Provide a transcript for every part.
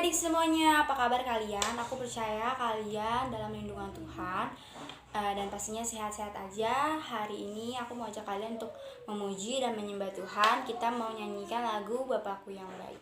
adik-adik semuanya, apa kabar kalian? Aku percaya kalian dalam lindungan Tuhan dan pastinya sehat-sehat aja. Hari ini aku mau ajak kalian untuk memuji dan menyembah Tuhan. Kita mau nyanyikan lagu Bapakku yang Baik.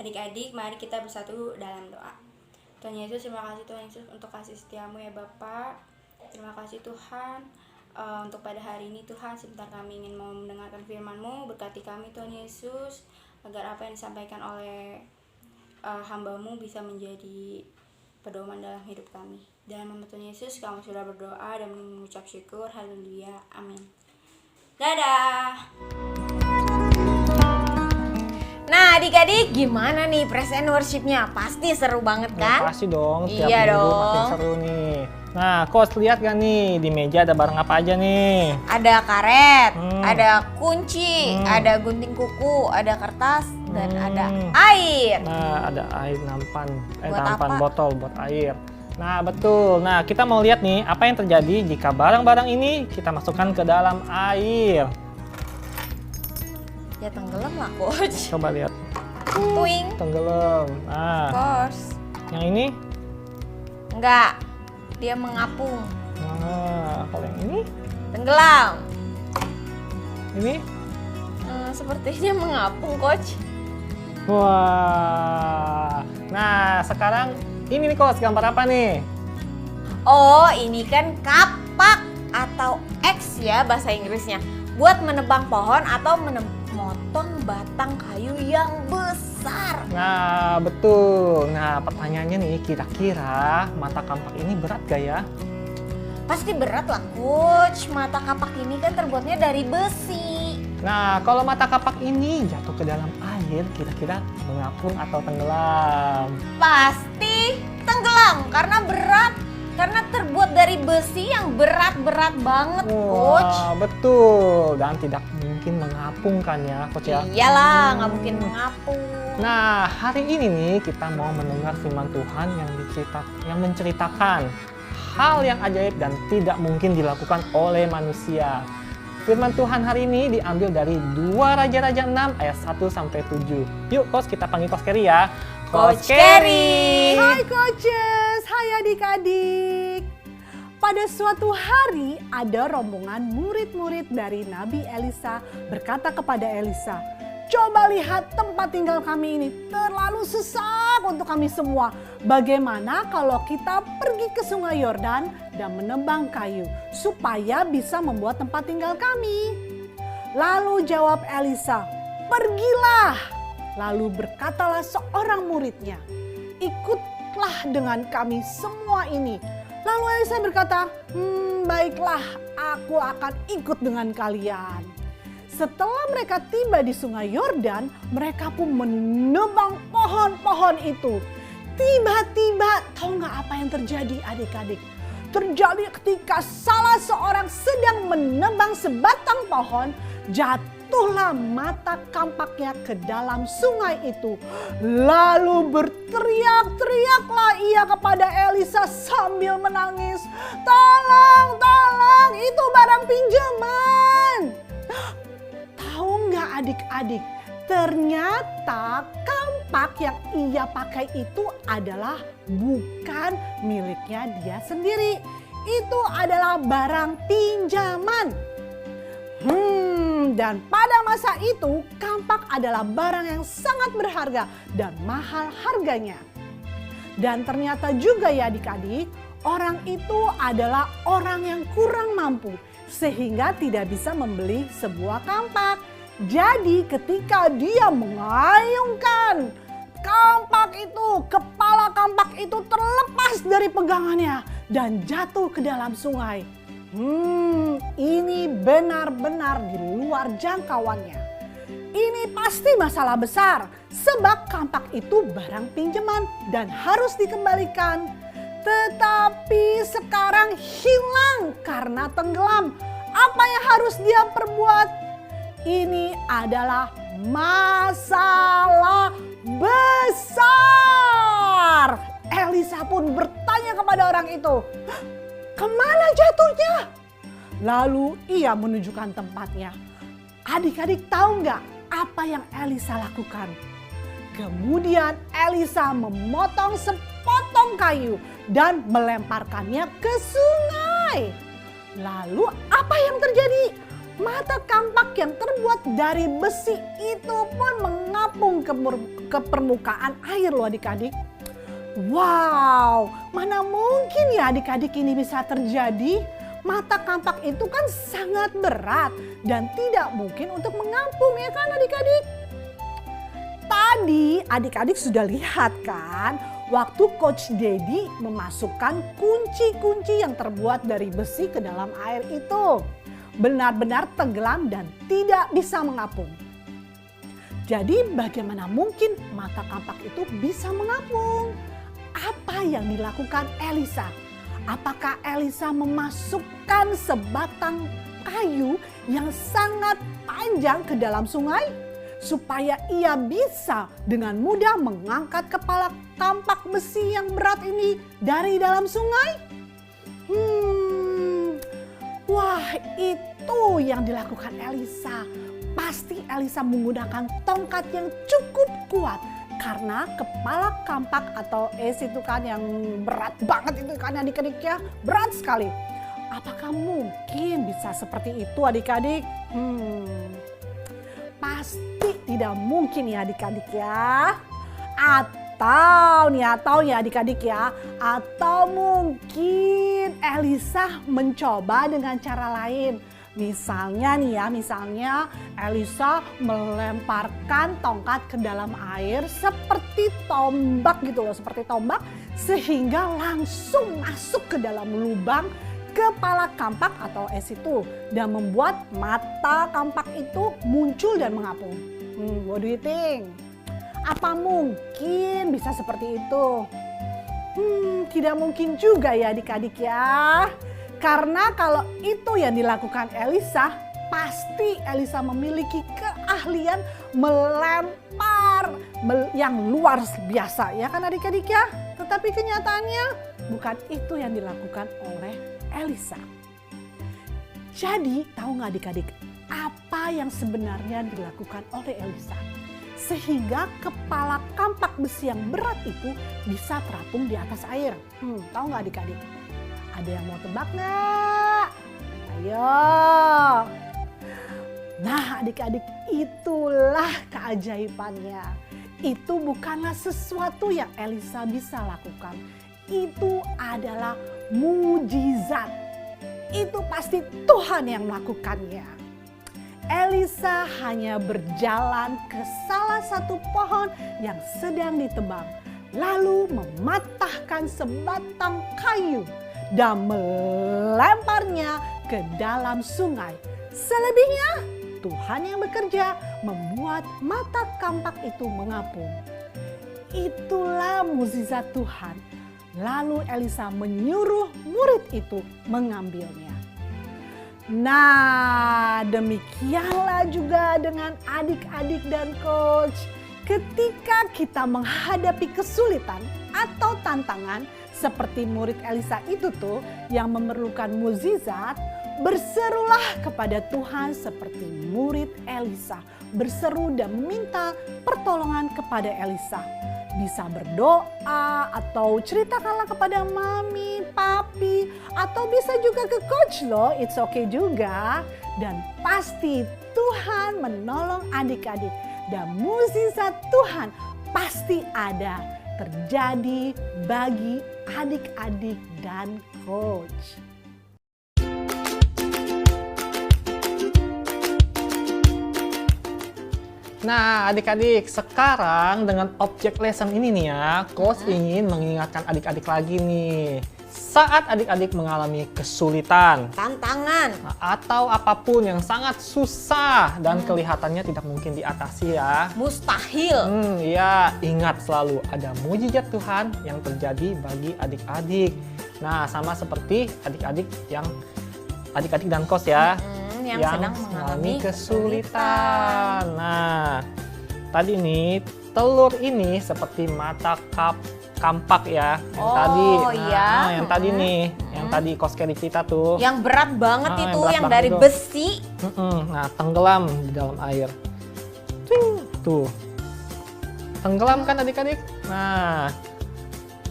Adik-adik, mari kita bersatu dalam doa. Tuhan Yesus, terima kasih Tuhan Yesus untuk kasih setiamu ya Bapak. Terima kasih Tuhan untuk pada hari ini Tuhan, sebentar kami ingin mau mendengarkan firman-Mu. Berkati kami Tuhan Yesus, agar apa yang disampaikan oleh hamba-Mu bisa menjadi pedoman dalam hidup kami. Dalam nama Tuhan Yesus kami sudah berdoa dan mengucap syukur. Haleluya, amin. Dadah. Nah adik-adik, gimana nih present worship-nya? Pasti seru banget kan? Ya, pasti dong, tiap Iya minggu dong. makin seru nih. Nah, Coach lihat gak nih, di meja ada barang apa aja nih? Ada karet, ada kunci, ada gunting kuku, ada kertas, dan ada air. Nah, ada air nampan, Buat nampan apa? botol buat air. Nah, betul. Nah, kita mau lihat nih, apa yang terjadi jika barang-barang ini kita masukkan ke dalam air. Ya tenggelam lah coach. Coba lihat. Tuing. Tenggelam. Nah, Course. yang ini? Enggak, dia mengapung. Nah, kalau yang ini? Tenggelam. Ini? sepertinya mengapung, Coach. Wah. Nah, sekarang ini nih Coach, gambar apa nih? Oh, ini kan kapak atau X ya bahasa Inggrisnya. Buat menebang pohon atau memotong batang kayu yang besar. Nah, betul. Nah, pertanyaannya nih, kira-kira mata kampak ini berat gak ya? Pasti berat lah, Coach. Mata kapak ini kan terbuatnya dari besi. Nah, kalau mata kapak ini jatuh ke dalam air, kira-kira mengapung atau tenggelam? Pasti tenggelam karena berat. Karena terbuat dari besi yang berat-berat banget, Coach. Wah, betul. Dan tidak mungkin mengapung kan ya, Coach ya? Iyalah, nggak mungkin mengapung. Nah, hari ini nih kita mau mendengar firman Tuhan yang menceritakan hal yang ajaib dan tidak mungkin dilakukan oleh manusia. Firman Tuhan hari ini diambil dari 2 Raja-Raja 6 ayat 1 sampai 7. Yuk, Coach, kita panggil Coach Kerry ya. Coach Kerry. Hai coaches, hai adik-adik. Pada suatu hari ada rombongan murid-murid dari Nabi Elisa berkata kepada Elisa, "Coba lihat tempat tinggal kami ini terlalu sesak untuk kami semua. Bagaimana kalau kita pergi ke sungai Yordan dan menebang kayu supaya bisa membuat tempat tinggal kami?" Lalu jawab Elisa, "Pergilah." Lalu berkatalah seorang muridnya, "Ikutlah dengan kami semua ini." Lalu Elisa berkata, "Baiklah, aku akan ikut dengan kalian." Setelah mereka tiba di sungai Yordan, mereka pun menebang pohon-pohon itu. Tiba-tiba, tahu nggak apa yang terjadi adik-adik? Terjadi ketika salah seorang sedang menebang sebatang pohon, jatuhlah mata kampaknya ke dalam sungai itu. Lalu berteriak-teriaklah ia kepada Elisa sambil menangis, "Tolong, tolong, itu barang pinjaman." Tahu nggak adik-adik, ternyata kampak yang ia pakai itu adalah bukan miliknya dia sendiri. Itu adalah barang pinjaman. Dan pada masa itu kampak adalah barang yang sangat berharga dan mahal harganya. Dan ternyata juga ya adik-adik, orang itu adalah orang yang kurang mampu sehingga tidak bisa membeli sebuah kampak. Jadi ketika dia mengayunkan kampak itu, kepala kampak itu terlepas dari pegangannya dan jatuh ke dalam sungai. Ini benar-benar di luar jangkauannya. Ini pasti masalah besar sebab kampak itu barang pinjaman dan harus dikembalikan. Tetapi sekarang hilang karena tenggelam. Apa yang harus dia perbuat? Ini adalah masalah besar. Elisa pun bertanya kepada orang itu, "Kemana jatuhnya?" Lalu ia menunjukkan tempatnya. Adik-adik tahu nggak apa yang Elisa lakukan? Kemudian Elisa memotong sepotong kayu dan melemparkannya ke sungai. Lalu apa yang terjadi? Mata kampak yang terbuat dari besi itu pun mengapung ke permukaan air loh adik-adik. Wow, mana mungkin ya adik-adik ini bisa terjadi? Mata kampak itu kan sangat berat dan tidak mungkin untuk mengapung ya kan adik-adik? Tadi adik-adik sudah lihat kan waktu Coach Dedi memasukkan kunci-kunci yang terbuat dari besi ke dalam air itu. Benar-benar tenggelam dan tidak bisa mengapung. Jadi bagaimana mungkin mata kampak itu bisa mengapung? Apa yang dilakukan Elisa? Apakah Elisa memasukkan sebatang kayu yang sangat panjang ke dalam sungai? Supaya ia bisa dengan mudah mengangkat kepala kampak besi yang berat ini dari dalam sungai? Wah, itu yang dilakukan Elisa. Pasti Elisa menggunakan tongkat yang cukup kuat. Karena kepala kampak atau es itu kan yang berat banget itu kan adik-adik ya. Berat sekali. Apakah mungkin bisa seperti itu adik-adik? pasti tidak mungkin ya adik-adik ya. Atau ya adik-adik ya, atau mungkin Elisa mencoba dengan cara lain. Misalnya Elisa melemparkan tongkat ke dalam air seperti tombak gitu loh, sehingga langsung masuk ke dalam lubang kepala kampak atau es itu dan membuat mata kampak itu muncul dan mengapung. What do you think? Apa mungkin bisa seperti itu? Tidak mungkin juga ya adik-adik ya. Karena kalau itu yang dilakukan Elisa, pasti Elisa memiliki keahlian melempar yang luar biasa ya kan adik-adik ya. Tetapi kenyataannya bukan itu yang dilakukan oleh Elisa. Jadi tahu nggak adik-adik apa yang sebenarnya dilakukan oleh Elisa? Sehingga kepala kampak besi yang berat itu bisa terapung di atas air. Tahu nggak adik-adik? Ada yang mau tebak nggak? Ayo. Nah adik-adik, itulah keajaibannya. Itu bukanlah sesuatu yang Elisa bisa lakukan. Itu adalah mujizat. Itu pasti Tuhan yang melakukannya. Elisa hanya berjalan ke salah satu pohon yang sedang ditebang. Lalu mematahkan sebatang kayu dan melemparnya ke dalam sungai. Selebihnya Tuhan yang bekerja membuat mata kampak itu mengapung. Itulah mukjizat Tuhan. Lalu Elisa menyuruh murid itu mengambilnya. Nah, demikianlah juga dengan adik-adik dan coach. Ketika kita menghadapi kesulitan atau tantangan seperti murid Elisa itu tuh yang memerlukan mukjizat, berserulah kepada Tuhan seperti murid Elisa. Berseru dan meminta pertolongan kepada Elisa. Bisa berdoa atau ceritakanlah kepada mami, papi, atau bisa juga ke coach loh, it's okay juga. Dan pasti Tuhan menolong adik-adik dan mukjizat Tuhan pasti ada terjadi bagi adik-adik dan coach. Nah adik-adik, sekarang dengan object lesson ini nih ya, coach ingin mengingatkan adik-adik lagi nih. Saat adik-adik mengalami kesulitan, Tantangan. atau apapun yang sangat susah dan kelihatannya tidak mungkin diatasi ya. Mustahil. Ya, ingat selalu ada mujizat Tuhan yang terjadi bagi adik-adik. Nah, sama seperti adik-adik dan coach ya. Yang sedang mengalami kesulitan. Nah, tadi nih telur ini seperti mata kampak ya. Yang tadi. Nah, iya. yang tadi nih, yang tadi coach Kelly kita tuh. Yang berat banget itu, berat yang banget dari itu. besi. Nah, tenggelam di dalam air. Tuh. Tenggelam kan adik-adik? Nah,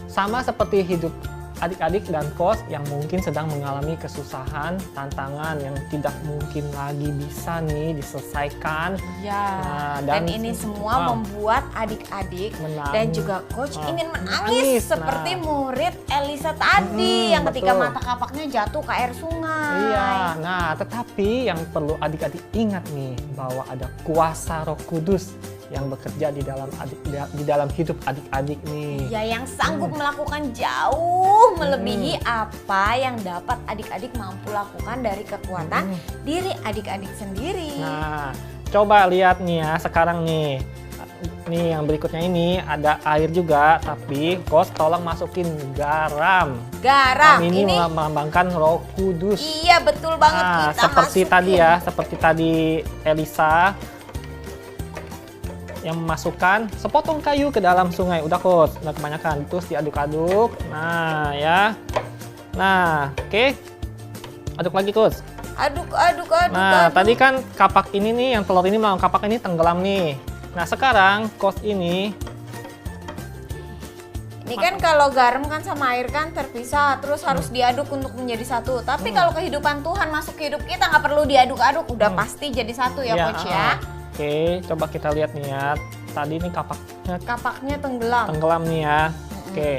sama seperti hidup adik-adik dan coach yang mungkin sedang mengalami kesusahan, tantangan yang tidak mungkin lagi bisa nih diselesaikan. Ya. Nah, dan ini semua membuat adik-adik dan juga coach ingin menangis seperti murid Elisa tadi yang ketika betul. mata kapaknya jatuh ke air sungai. Iya, nah tetapi yang perlu adik-adik ingat nih bahwa ada kuasa Roh Kudus yang bekerja di dalam hidup adik-adik nih. Ya, yang sanggup melakukan jauh melebihi apa yang dapat adik-adik mampu lakukan dari kekuatan diri adik-adik sendiri. Nah, coba lihat nih ya sekarang nih. Nih yang berikutnya ini ada air juga, tapi coach tolong masukin garam. Garam ini ini melambangkan Roh Kudus. iya betul banget, Nah, kita seperti masukin. tadi ya, seperti tadi Elisa yang memasukkan sepotong kayu ke dalam sungai. Udah coach, udah kebanyakan. Terus diaduk-aduk. Nah ya. Nah, oke. Aduk lagi coach. Aduk. Nah, tadi kan kapak ini nih, yang telur ini melawan kapak ini tenggelam nih. Nah, sekarang coach ini kan kalau garam kan sama air kan terpisah, terus harus diaduk untuk menjadi satu. Tapi kalau kehidupan Tuhan masuk ke hidup kita nggak perlu diaduk-aduk, udah pasti jadi satu ya coach ya. Oke, coba kita lihat nih ya. Tadi ini kapaknya Kapaknya tenggelam. tenggelam nih ya. Oke,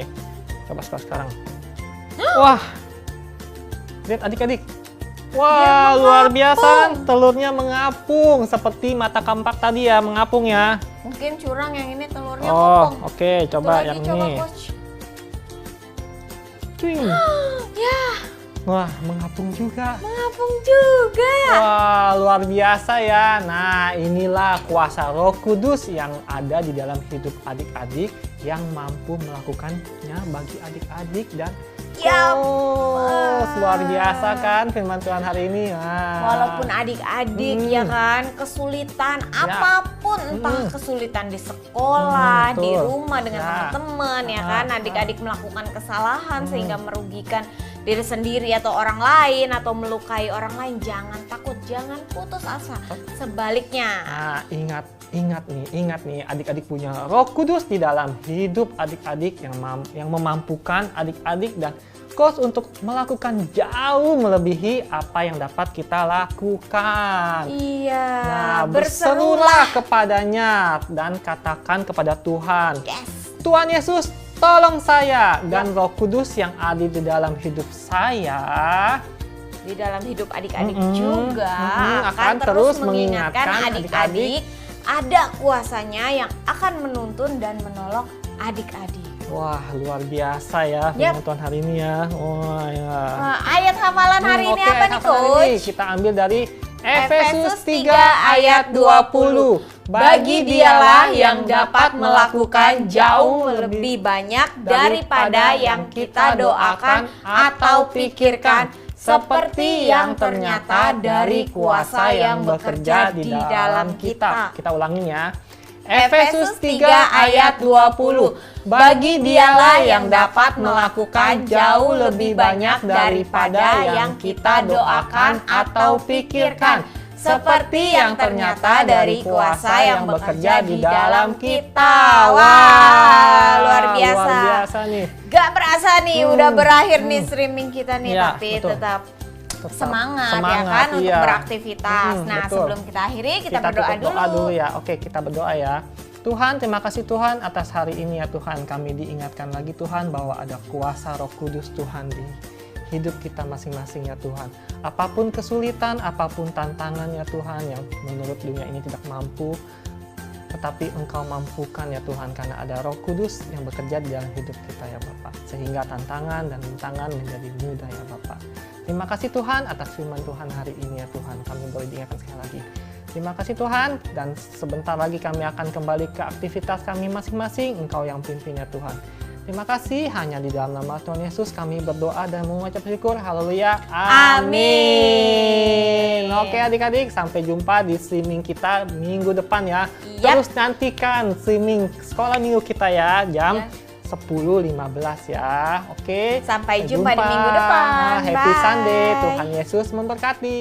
coba sekarang. Wah, lihat adik-adik. Wah, luar biasa, telurnya mengapung seperti mata kampak tadi ya, mengapung ya. Mungkin curang yang ini telurnya Oh, kopong. oke, coba Tuh yang lagi, coba ini. coach. Cuing. Ya, Wah, mengapung juga. mengapung juga. Wah, luar biasa ya. Nah, inilah kuasa Roh Kudus yang ada di dalam hidup adik-adik yang mampu melakukannya bagi adik-adik dan Yap. luar biasa kan firman Tuhan hari ini. Nah. Walaupun adik-adik ya kan kesulitan apapun, entah kesulitan di sekolah, di betul. rumah dengan Ya. teman-teman ya kan, adik-adik melakukan kesalahan sehingga merugikan diri sendiri atau orang lain atau melukai orang lain, jangan takut, jangan putus asa. Sebaliknya, Nah, ingat nih, adik-adik punya Roh Kudus di dalam hidup adik-adik yang memampukan adik-adik dan coach untuk melakukan jauh melebihi apa yang dapat kita lakukan. iya, Nah, berserulah kepadanya dan katakan kepada Tuhan, Yes. Tuhan Yesus, tolong saya dan Roh Kudus yang ada di dalam hidup saya Di dalam hidup adik-adik Mm-mm, juga akan terus terus mengingatkan mengingatkan adik-adik ada kuasanya yang akan menuntun dan menolong adik-adik. Wah, luar biasa ya firman Tuhan hari ini ya. Wah, ya. Wah, ayat hafalan hari ini Oke, apa ayat nih hafalan coach? ini kita ambil dari Efesus 3 3 ayat 20. Bagi dialah yang dapat melakukan jauh lebih banyak daripada yang kita doakan atau pikirkan, seperti yang ternyata dari kuasa yang bekerja di dalam kita. Kita ulangin ya. Efesus 3 ayat 20. Bagi dialah yang dapat melakukan jauh lebih banyak daripada yang kita doakan atau pikirkan, seperti yang ternyata dari kuasa yang bekerja di dalam kita. Wah, luar biasa. Luar biasa nih. Gak berasa nih udah berakhir nih streaming kita nih, Ya, tapi betul. tetap Tetap semangat ya kan untuk iya. beraktivitas. Nah, Betul. sebelum kita akhiri kita berdoa tutup doa dulu. ya. Oke, kita berdoa ya. Tuhan, terima kasih Tuhan atas hari ini ya Tuhan. Kami diingatkan lagi Tuhan bahwa ada kuasa Roh Kudus Tuhan di hidup kita masing-masing ya Tuhan. Apapun kesulitan, apapun tantangan ya Tuhan yang menurut dunia ini tidak mampu, tetapi Engkau mampukan ya Tuhan karena ada Roh Kudus yang bekerja di dalam hidup kita ya Bapak. Sehingga tantangan dan rintangan menjadi mudah ya Bapak. Terima kasih Tuhan atas firman Tuhan hari ini ya Tuhan. Kami boleh diingatkan sekali lagi. Terima kasih Tuhan, dan sebentar lagi kami akan kembali ke aktivitas kami masing-masing. Engkau yang pimpin ya Tuhan. Terima kasih, hanya di dalam nama Tuhan Yesus kami berdoa dan mengucap syukur. Haleluya. Amin. Oke adik-adik, sampai jumpa di streaming kita minggu depan ya. Yap. Terus nantikan streaming sekolah minggu kita ya, jam 10.15 ya. Oke. Sampai jumpa di minggu depan. Happy Bye. Sunday. Tuhan Yesus memberkati.